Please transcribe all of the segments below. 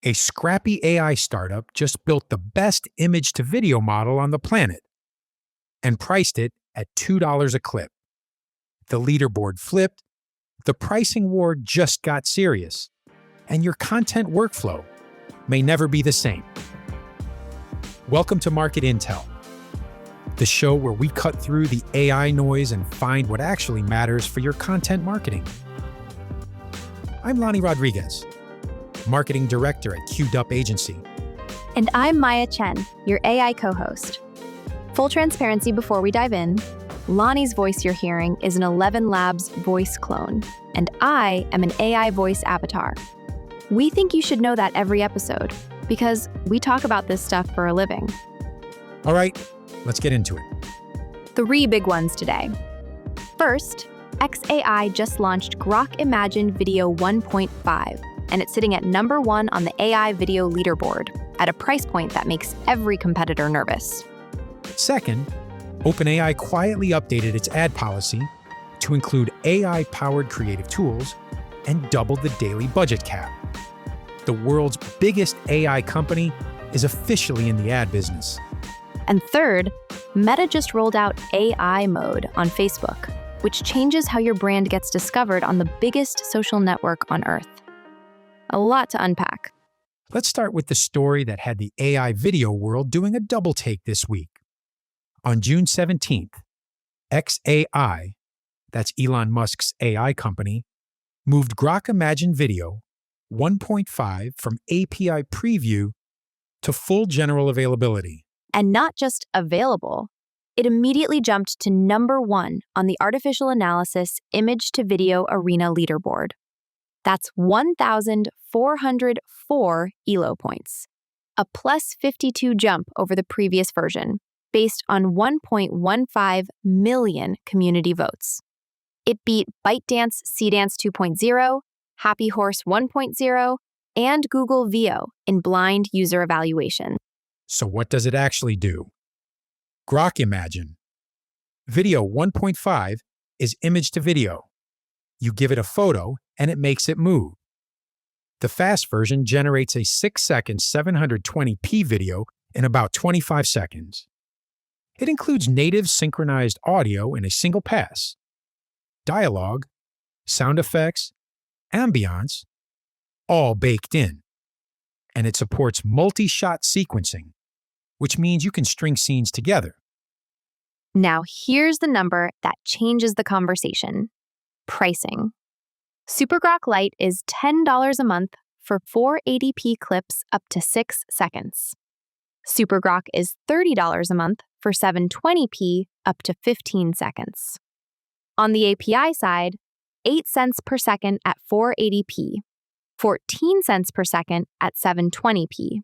A scrappy AI startup just built the best image-to-video model on the planet and priced it at $2 a clip. The leaderboard flipped, the pricing war just got serious, and your content workflow may never be the same. Welcome to Market Intel, the show where we cut through the AI noise and find what actually matters for your content marketing. I'm Lonnie Rodriguez, Marketing Director at Queued Up Agency. And I'm Maya Chen, your AI co-host. Full transparency before we dive in, Lonnie's voice you're hearing is an 11 Labs voice clone, and I am an AI voice avatar. We think you should know that every episode, because we talk about this stuff for a living. All right, let's get into it. 3 big ones today. First, xAI just launched Grok Imagine Video 1.5, and it's sitting at number 1 on the AI video leaderboard at a price point that makes every competitor nervous. Second, OpenAI quietly updated its ad policy to include AI-powered creative tools and doubled the daily budget cap. The world's biggest AI company is officially in the ad business. And third, Meta just rolled out AI mode on Facebook, which changes how your brand gets discovered on the biggest social network on Earth. A lot to unpack. Let's start with the story that had the AI video world doing a double take this week. On June 17th, xAI, that's Elon Musk's AI company, moved Grok Imagine Video 1.5 from API preview to full general availability. And not just available, it immediately jumped to number 1 on the artificial analysis image-to-video arena leaderboard. That's 1,404 ELO points, a plus 52 jump over the previous version, based on 1.15 million community votes. It beat ByteDance CDance 2.0, Happy Horse 1.0, and Google Veo in blind user evaluation. So what does it actually do? Grok Imagine. Video 1.5 is image to video. You give it a photo and it makes it move. The fast version generates a 6-second 720p video in about 25 seconds. It includes native synchronized audio in a single pass, dialogue, sound effects, ambience, all baked in. And it supports multi-shot sequencing, which means you can string scenes together. Now here's the number that changes the conversation. Pricing. Super Grok Lite is $10 a month for 480p clips up to 6 seconds. Super Grok is $30 a month for 720p up to 15 seconds. On the API side, 8 cents per second at 480p, 14 cents per second at 720p.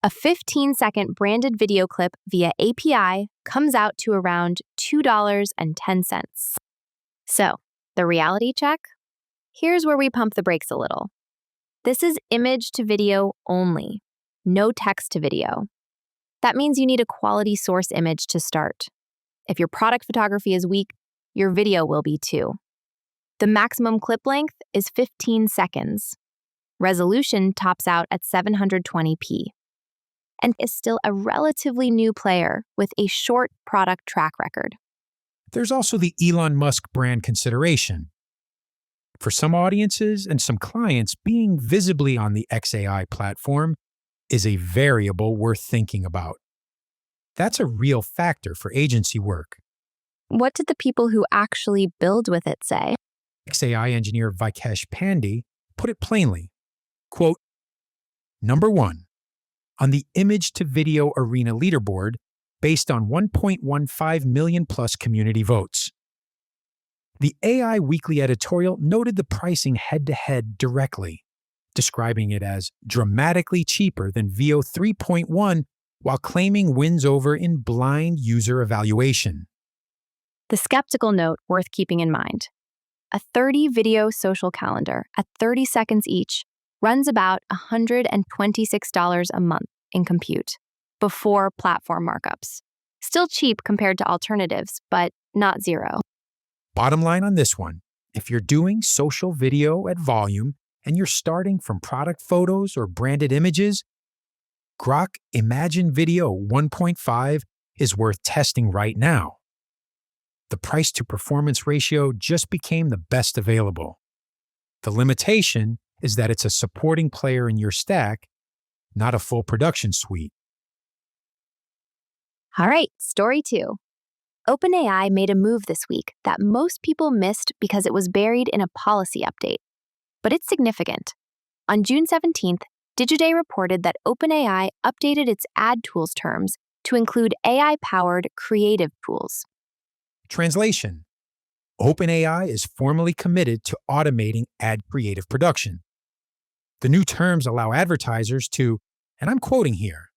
A 15-second branded video clip via API comes out to around $2.10. So, the reality check? Here's where we pump the brakes a little. This is image to video only, no text to video. That means you need a quality source image to start. If your product photography is weak, your video will be too. The maximum clip length is 15 seconds. Resolution tops out at 720p. And is still a relatively new player with a short product track record. There's also the Elon Musk brand consideration. For some audiences and some clients, being visibly on the xAI platform is a variable worth thinking about. That's a real factor for agency work. What did the people who actually build with it say? xAI engineer Vikesh Pandey put it plainly, quote, "Number 1, on the image-to-video arena leaderboard based on 1.15 million plus community votes." The AI Weekly editorial noted the pricing head-to-head directly, describing it as dramatically cheaper than Veo 3.1 while claiming wins over in blind user evaluation. The skeptical note worth keeping in mind. A 30-video social calendar at 30 seconds each runs about $126 a month in compute, before platform markups. Still cheap compared to alternatives, but not zero. Bottom line on this one, if you're doing social video at volume and you're starting from product photos or branded images, Grok Imagine Video 1.5 is worth testing right now. The price to performance ratio just became the best available. The limitation is that it's a supporting player in your stack, not a full production suite. All right, story 2. OpenAI made a move this week that most people missed because it was buried in a policy update. But it's significant. On June 17th, Digiday reported that OpenAI updated its ad tools terms to include AI-powered creative tools. Translation: OpenAI is formally committed to automating ad creative production. The new terms allow advertisers to, and I'm quoting here,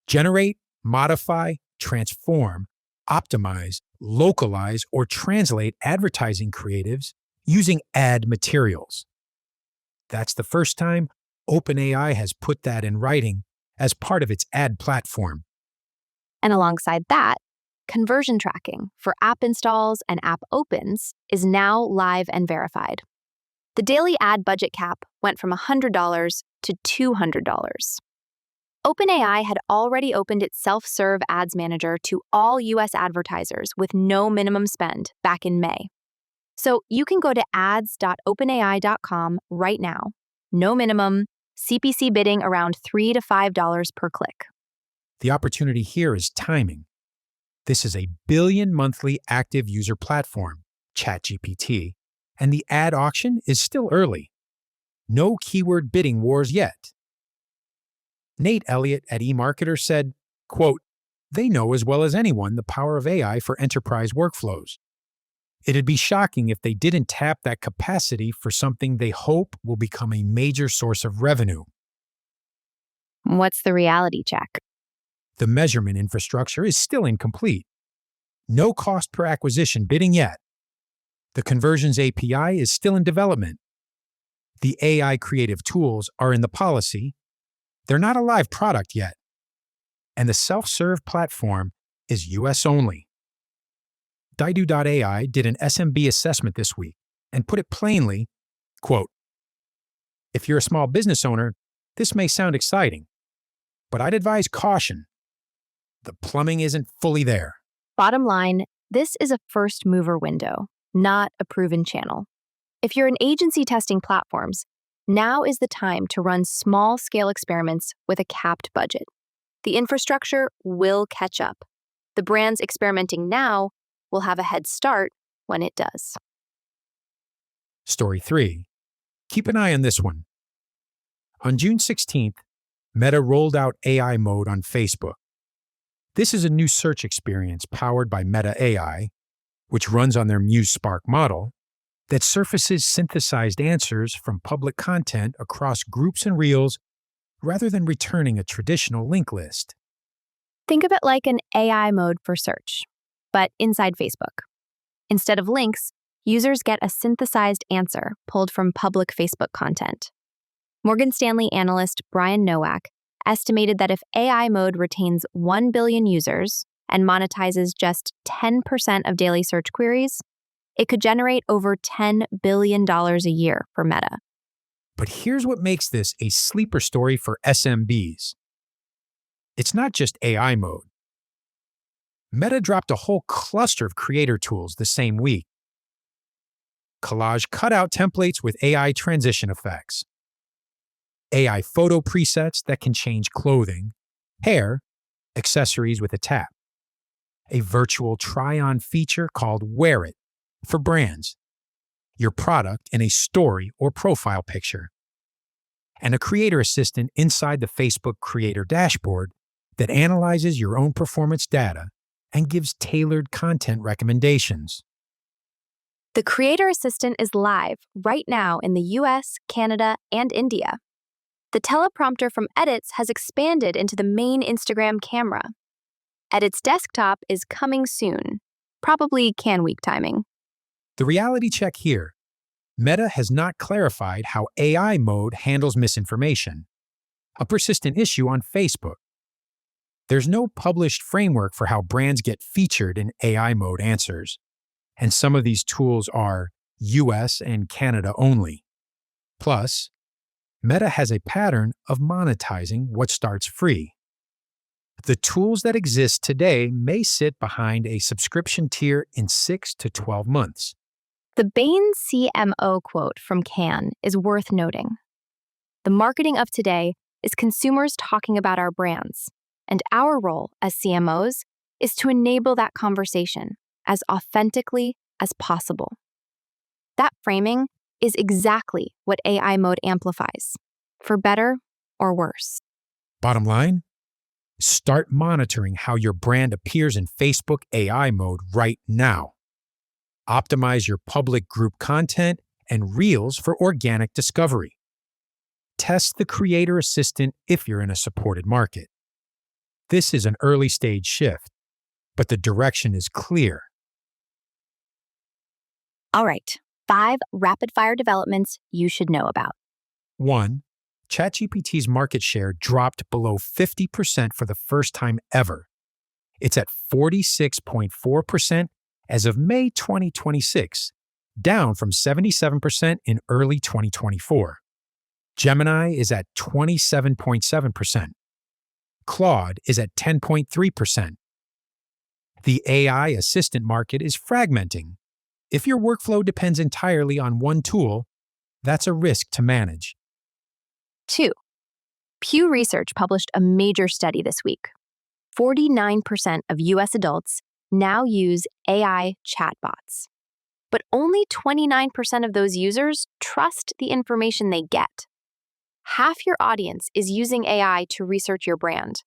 generate, modify, transform, optimize, localize, or translate advertising creatives using ad materials. That's the first time OpenAI has put that in writing as part of its ad platform. And alongside that, conversion tracking for app installs and app opens is now live and verified. The daily ad budget cap went from $100 to $200. OpenAI had already opened its self-serve ads manager to all U.S. advertisers with no minimum spend back in May. So you can go to ads.openai.com right now. No minimum, CPC bidding around $3 to $5 per click. The opportunity here is timing. This is a billion monthly active user platform, ChatGPT, and the ad auction is still early. No keyword bidding wars yet. Nate Elliott at eMarketer said, quote, "They know as well as anyone the power of AI for enterprise workflows. It'd be shocking if they didn't tap that capacity for something they hope will become a major source of revenue." What's the reality check? The measurement infrastructure is still incomplete. No cost per acquisition bidding yet. The Conversions API is still in development. The AI creative tools are in the policy. They're not a live product yet. And the self-serve platform is US only. Daidu.ai did an SMB assessment this week and put it plainly, quote, "If you're a small business owner, this may sound exciting, but I'd advise caution. The plumbing isn't fully there." Bottom line, this is a first mover window, not a proven channel. If you're an agency testing platforms, now is the time to run small-scale experiments with a capped budget. The infrastructure will catch up. The brands experimenting now will have a head start when it does. Story 3. Keep an eye on this one. On June 16th, Meta rolled out AI mode on Facebook. This is a new search experience powered by Meta AI, which runs on their Muse Spark model, that surfaces synthesized answers from public content across groups and reels rather than returning a traditional link list. Think of it like an AI mode for search, but inside Facebook. Instead of links, users get a synthesized answer pulled from public Facebook content. Morgan Stanley analyst Brian Nowak estimated that if AI mode retains 1 billion users and monetizes just 10% of daily search queries, it could generate over $10 billion a year for Meta. But here's what makes this a sleeper story for SMBs. It's not just AI mode. Meta dropped a whole cluster of creator tools the same week. Collage cutout templates with AI transition effects. AI photo presets that can change clothing, hair, accessories with a tap. A virtual try-on feature called Wear It for brands. Your product in a story or profile picture. And a creator assistant inside the Facebook creator dashboard that analyzes your own performance data and gives tailored content recommendations. The Creator Assistant is live right now in the US, Canada, and India. The teleprompter from Edits has expanded into the main Instagram camera. Edits Desktop is coming soon, probably Cannes Week timing. The reality check here. Meta has not clarified how AI mode handles misinformation, a persistent issue on Facebook. There's no published framework for how brands get featured in AI mode answers, and some of these tools are US and Canada only. Plus, Meta has a pattern of monetizing what starts free. The tools that exist today may sit behind a subscription tier in 6 to 12 months. The Bain CMO quote from Cannes is worth noting. The marketing of today is consumers talking about our brands, and our role as CMOs is to enable that conversation as authentically as possible. That framing is exactly what AI mode amplifies, for better or worse. Bottom line, start monitoring how your brand appears in Facebook AI mode right now. Optimize your public group content and Reels for organic discovery. Test the Creator Assistant if you're in a supported market. This is an early stage shift, but the direction is clear. All right, 5 rapid-fire developments you should know about. 1. ChatGPT's market share dropped below 50% for the first time ever. It's at 46.4% as of May 2026, down from 77% in early 2024. Gemini is at 27.7%. Claude is at 10.3%. The AI assistant market is fragmenting. If your workflow depends entirely on one tool, that's a risk to manage. 2. Pew Research published a major study this week. 49% of U.S. adults now use AI chatbots, but only 29% of those users trust the information they get. Half your audience is using AI to research your brand,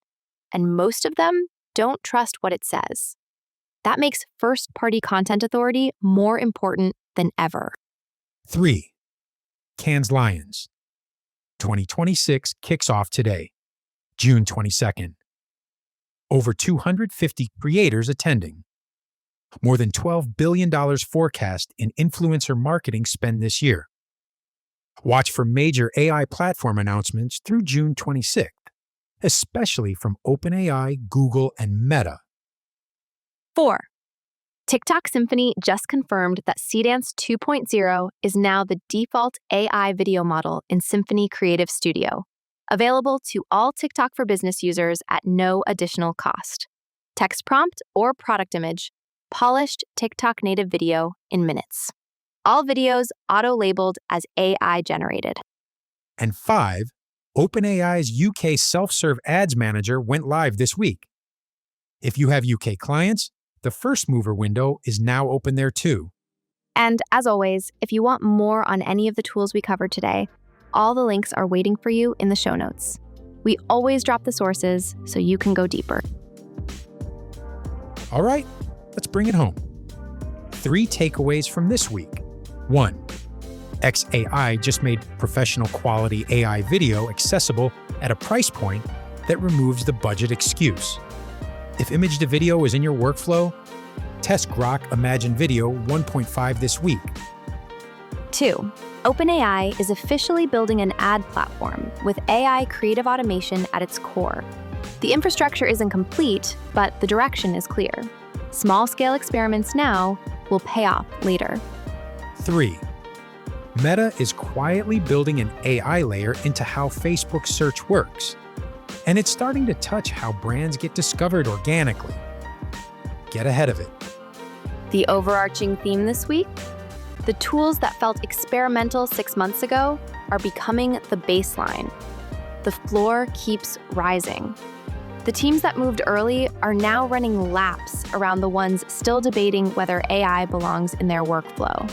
and most of them don't trust what it says. That makes first-party content authority more important than ever. 3. Cannes Lions. 2026 kicks off today, June 22nd. Over 250 creators attending. More than $12 billion forecast in influencer marketing spend this year. Watch for major AI platform announcements through June 26th, especially from OpenAI, Google, and Meta. 4. TikTok Symphony just confirmed that Seedance 2.0 is now the default AI video model in Symphony Creative Studio, available to all TikTok for Business users at no additional cost. Text prompt or product image, polished TikTok native video in minutes. All videos auto-labeled as AI-generated. And 5, OpenAI's UK self-serve ads manager went live this week. If you have UK clients, the first mover window is now open there too. And as always, if you want more on any of the tools we covered today, all the links are waiting for you in the show notes. We always drop the sources so you can go deeper. All right, let's bring it home. 3 takeaways from this week. 1. XAI just made professional quality AI video accessible at a price point that removes the budget excuse. If image to video is in your workflow, test Grok Imagine Video 1.5 this week. 2. OpenAI is officially building an ad platform with AI creative automation at its core. The infrastructure isn't complete, but the direction is clear. Small-scale experiments now will pay off later. 3. Meta is quietly building an AI layer into how Facebook search works, and it's starting to touch how brands get discovered organically. Get ahead of it. The overarching theme this week? The tools that felt experimental 6 months ago are becoming the baseline. The floor keeps rising. The teams that moved early are now running laps around the ones still debating whether AI belongs in their workflow.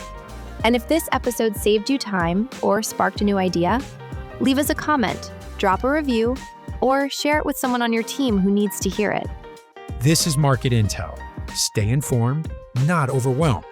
And if this episode saved you time or sparked a new idea, leave us a comment, drop a review, or share it with someone on your team who needs to hear it. This is Market Intel. Stay informed, not overwhelmed.